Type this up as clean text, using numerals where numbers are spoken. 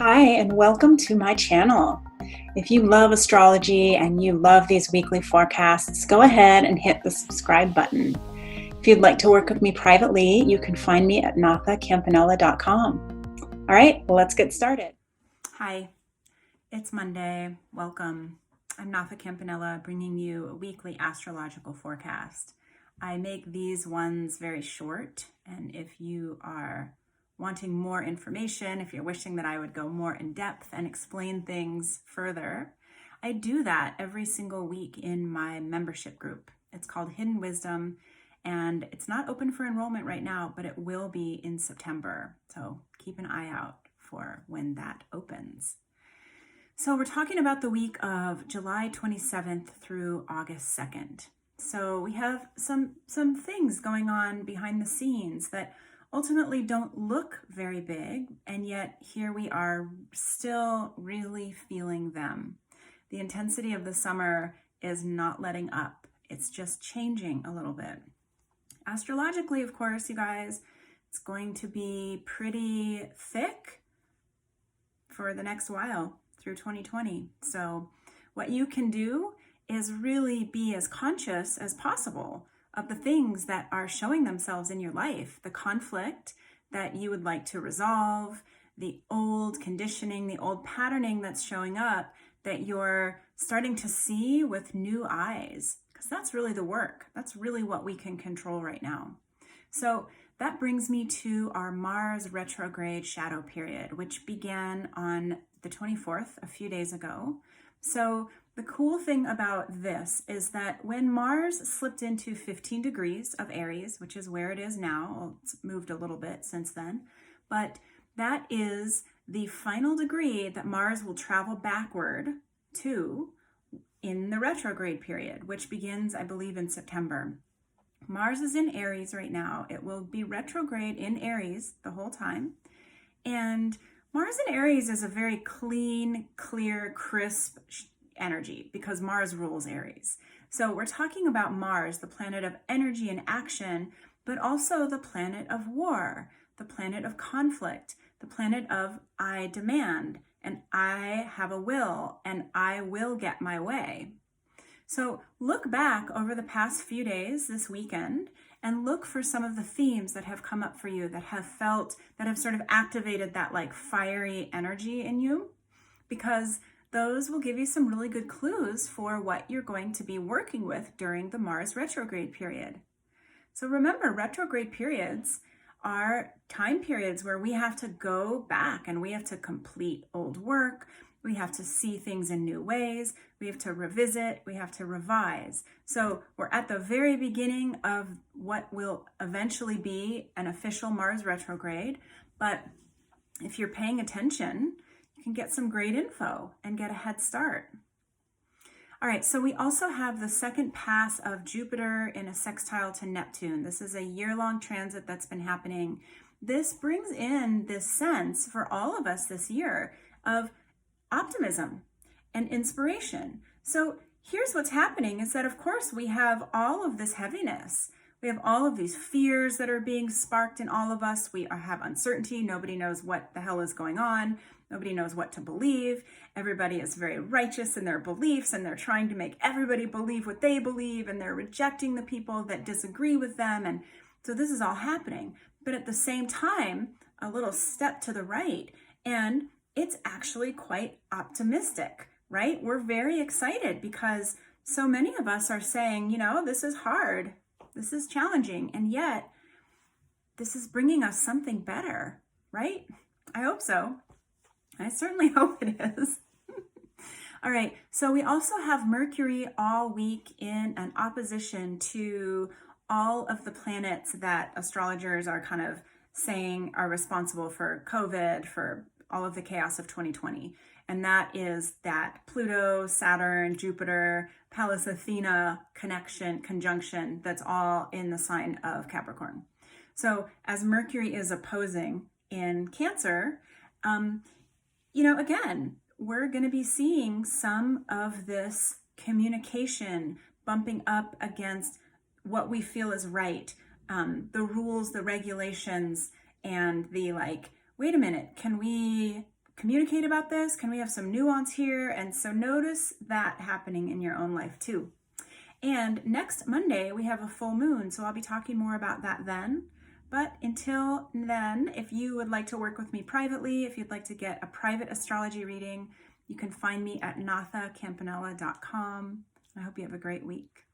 Hi, and welcome to my channel. If you love astrology and you love these weekly forecasts, go ahead and hit the subscribe button. If you'd like to work with me privately, you can find me at nathacampanella.com. All right, well, let's get started. Hi, it's Monday. Welcome. I'm Natha Campanella, bringing you a weekly astrological forecast. I make these ones very short, and if you are wanting more information, if you're wishing that I would go more in depth and explain things further, I do that every single week in my membership group. It's called Hidden Wisdom, and it's not open for enrollment right now, but it will be in September. So keep an eye out for when that opens. So we're talking about the week of July 27th through August 2nd. So we have some things going on behind the scenes that ultimately don't look very big, and yet here we are still really feeling them. The intensity of the summer is not letting up. It's just changing a little bit. Astrologically, of course, you guys, it's going to be pretty thick for the next while through 2020. So what you can do is really be as conscious as possible of the things that are showing themselves in your life, the conflict that you would like to resolve, the old conditioning, the old patterning that's showing up that you're starting to see with new eyes, because that's really the work. That's really what we can control right now. So that brings me to our Mars retrograde shadow period, which began on the 24th, a few days ago. So the cool thing about this is that when Mars slipped into 15 degrees of Aries, which is where it is now, well, it's moved a little bit since then, but that is the final degree that Mars will travel backward to in the retrograde period, which begins, I believe, in September. Mars is in Aries right now. It will be retrograde in Aries the whole time. And Mars in Aries is a very clean, clear, crisp energy because Mars rules Aries. So we're talking about Mars, the planet of energy and action, but also the planet of war, the planet of conflict, the planet of I demand, and I have a will, and I will get my way. So look back over the past few days this weekend and look for some of the themes that have come up for you that have sort of activated that like fiery energy in you, because those will give you some really good clues for what you're going to be working with during the Mars retrograde period. So remember, retrograde periods are time periods where we have to go back and we have to complete old work. We have to see things in new ways. We have to revisit. We have to revise. So we're at the very beginning of what will eventually be an official Mars retrograde. But if you're paying attention, you can get some great info and get a head start. All right, so we also have the second pass of Jupiter in a sextile to Neptune. This is a year-long transit that's been happening. This brings in this sense for all of us this year of optimism and inspiration. So here's what's happening is that, of course, we have all of this heaviness. We have all of these fears that are being sparked in all of us. We have uncertainty. Nobody knows what the hell is going on. Nobody knows what to believe. Everybody is very righteous in their beliefs, and they're trying to make everybody believe what they believe, and they're rejecting the people that disagree with them. And so this is all happening. But at the same time, a little step to the right, and it's actually quite optimistic, right? We're very excited because so many of us are saying, this is hard. This is challenging. And yet this is bringing us something better, right? I hope so. I certainly hope it is. All right. So we also have Mercury all week in an opposition to all of the planets that astrologers are kind of saying are responsible for COVID, for all of the chaos of 2020. And that is that Pluto, Saturn, Jupiter, Pallas Athena conjunction that's all in the sign of Capricorn. So as Mercury is opposing in Cancer, again, we're going to be seeing some of this communication bumping up against what we feel is right, the rules, the regulations, and the wait a minute, can we communicate about this? Can we have some nuance here? And so notice that happening in your own life too. And next Monday, we have a full moon, so I'll be talking more about that then. But until then, if you would like to work with me privately, if you'd like to get a private astrology reading, you can find me at nathacampanella.com. I hope you have a great week.